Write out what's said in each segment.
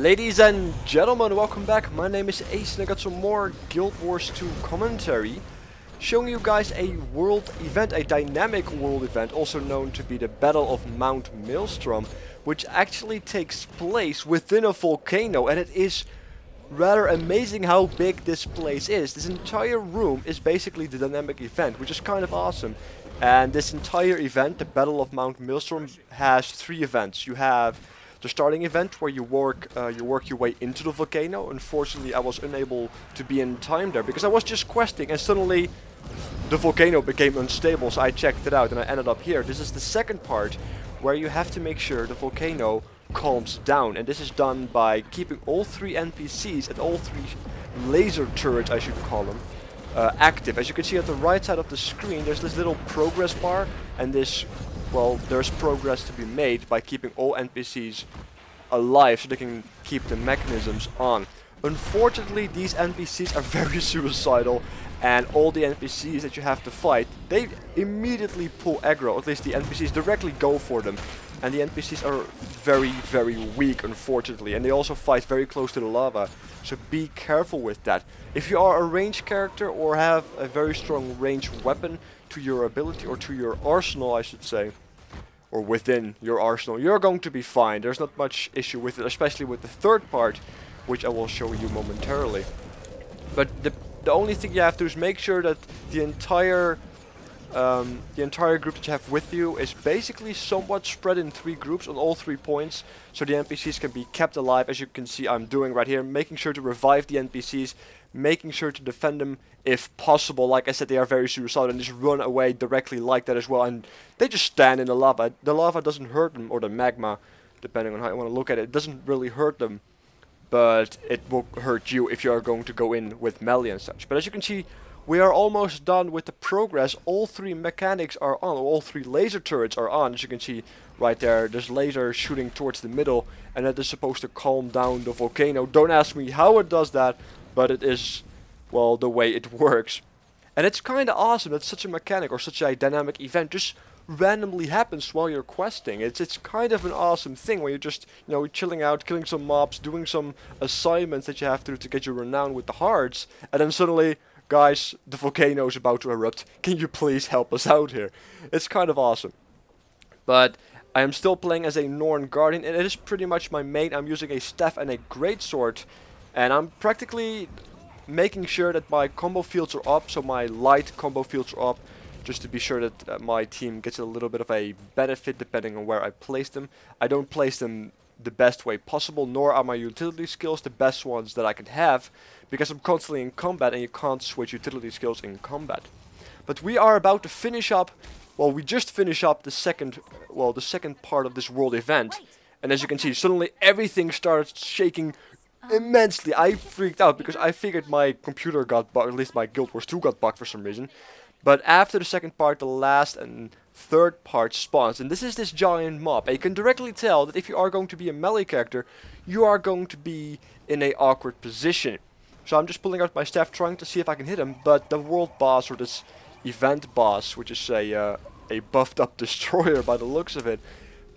Ladies and gentlemen, welcome back. My name is Ace and I got some more Guild Wars 2 commentary, showing you guys a world event, a dynamic world event, also known to be the Battle of Mount Maelstrom, which actually takes place within a volcano, and it is rather amazing how big this place is. This entire room is basically the dynamic event, which is kind of awesome. And this entire event, the Battle of Mount Maelstrom, has three events. You have the starting event where you work your way into the volcano. Unfortunately, I was unable to be in time there because I was just questing and suddenly the volcano became unstable, so I checked it out and I ended up here. This is the second part where you have to make sure the volcano calms down, and this is done by keeping all three NPCs and all three laser turrets, I should call them, active. As you can see at the right side of the screen, there's this little progress bar, and this, well, there's progress to be made by keeping all NPCs alive so they can keep the mechanisms on. Unfortunately, these NPCs are very suicidal, and all the NPCs that you have to fight, they immediately pull aggro. At least the NPCs directly go for them, and the NPCs are very, very weak, unfortunately, and they also fight very close to the lava, so be careful with that. If you are a ranged character or have a very strong ranged weapon to your ability, or to your arsenal I should say, or within your arsenal, you're going to be fine. There's not much issue with it, especially with the third part, which I will show you momentarily. But the only thing you have to do is make sure that the entire group that you have with you is basically somewhat spread in three groups on all 3 points, so the NPCs can be kept alive, as you can see I'm doing right here, making sure to revive the NPCs, making sure to defend them if possible. Like I said, they are very suicidal and just run away directly like that as well, and they just stand in the lava. The lava doesn't hurt them, or the magma, depending on how you want to look at it. It doesn't really hurt them, but it will hurt you if you are going to go in with melee and such. But as you can see, we are almost done with the progress. All three mechanics are on, all three laser turrets are on. As you can see right there, there's laser shooting towards the middle, and that is supposed to calm down the volcano. Don't ask me how it does that, but it is, well, the way it works. And it's kind of awesome that such a mechanic or such a dynamic event just randomly happens while you're questing. It's kind of an awesome thing where you're just, you know, chilling out, killing some mobs, doing some assignments that you have to do to get your renown with the hearts, and then suddenly, guys, the volcano is about to erupt. Can you please help us out here? It's kind of awesome. But I am still playing as a Norn Guardian, and it is pretty much my main. I'm using a staff and a greatsword, and I'm practically making sure that my combo fields are up, so my light combo fields are up, just to be sure that my team gets a little bit of a benefit depending on where I place them. I don't place them the best way possible, nor are my utility skills the best ones that I can have, because I'm constantly in combat and you can't switch utility skills in combat. But we are about to finish up, well, we just finished up the second part of this world event, and as you can see, suddenly everything starts shaking immensely. I freaked out because I figured my computer got bugged, at least my Guild Wars 2 got bugged for some reason. But after the second part, the last and third part spawns, and this is this giant mob. And you can directly tell that if you are going to be a melee character, you are going to be in a awkward position. So I'm just pulling out my staff, trying to see if I can hit him, but the world boss, or this event boss, which is a buffed up destroyer by the looks of it,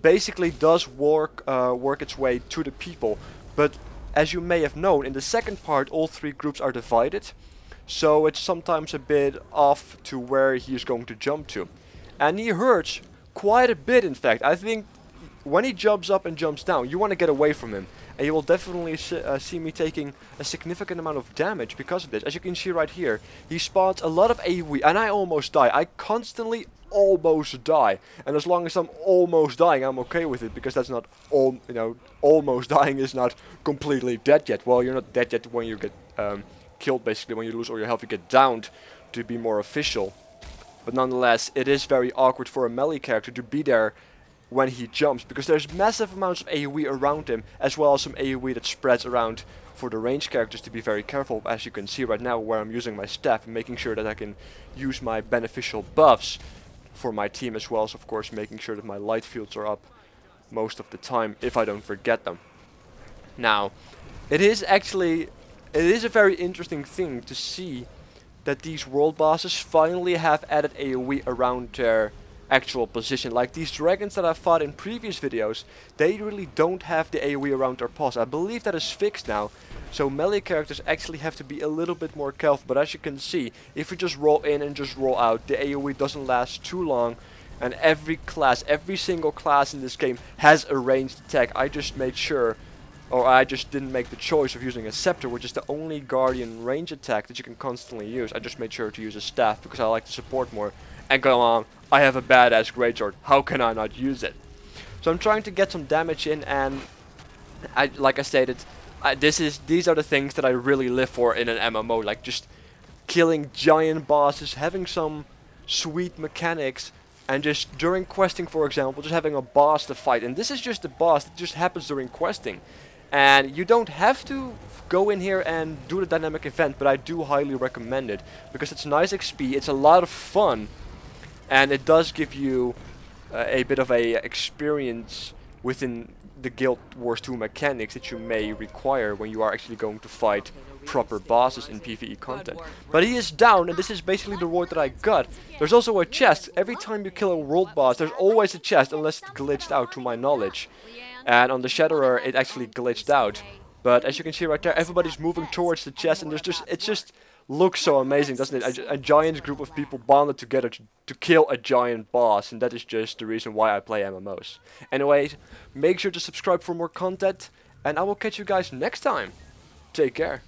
basically does work its way to the people. But as you may have known, in the second part all three groups are divided, so it's sometimes a bit off to where he is going to jump to. And he hurts quite a bit, in fact. I think when he jumps up and jumps down, you want to get away from him. And you will definitely see me taking a significant amount of damage because of this. As you can see right here, he spawns a lot of AoE, and I almost die. I constantly almost die. And as long as I'm almost dying, I'm okay with it, because that's not all, you know, almost dying is not completely dead yet. Well, you're not dead yet when you get killed, basically. When you lose all your health, you get downed, to be more official. But nonetheless, it is very awkward for a melee character to be there when he jumps, because there's massive amounts of AoE around him, as well as some AoE that spreads around for the ranged characters to be very careful, as you can see right now where I'm using my staff and making sure that I can use my beneficial buffs for my team, as well as of course making sure that my light fields are up most of the time if I don't forget them. Now, it is a very interesting thing to see that these world bosses finally have added AoE around their actual position. Like these dragons that I fought in previous videos, they really don't have the AoE around their paws. I believe that is fixed now, so melee characters actually have to be a little bit more careful. But as you can see, if you just roll in and just roll out, the AoE doesn't last too long. And every single class in this game has a ranged attack. I just made sure, or I just didn't make the choice of using a scepter, which is the only guardian range attack that you can constantly use. I just made sure to use a staff because I like to support more. And come on, I have a badass greatsword. How can I not use it? So I'm trying to get some damage in, and like I stated, these are the things that I really live for in an MMO. Like just killing giant bosses, having some sweet mechanics. And just during questing, for example, just having a boss to fight. And this is just a boss that just happens during questing. And you don't have to go in here and do the dynamic event, but I do highly recommend it. Because it's nice XP, it's a lot of fun. And it does give you a bit of a experience within the Guild Wars 2 mechanics that you may require when you are actually going to fight proper bosses in PvE content. But he is down, and this is basically the reward that I got. There's also a chest. Every time you kill a world boss, there's always a chest, unless it's glitched out to my knowledge. And on the Shatterer, it actually glitched out. But as you can see right there, everybody's moving towards the chest, and it just looks so amazing, doesn't it? A giant group of people bonded together to kill a giant boss, and that is just the reason why I play MMOs. Anyways, make sure to subscribe for more content, and I will catch you guys next time. Take care.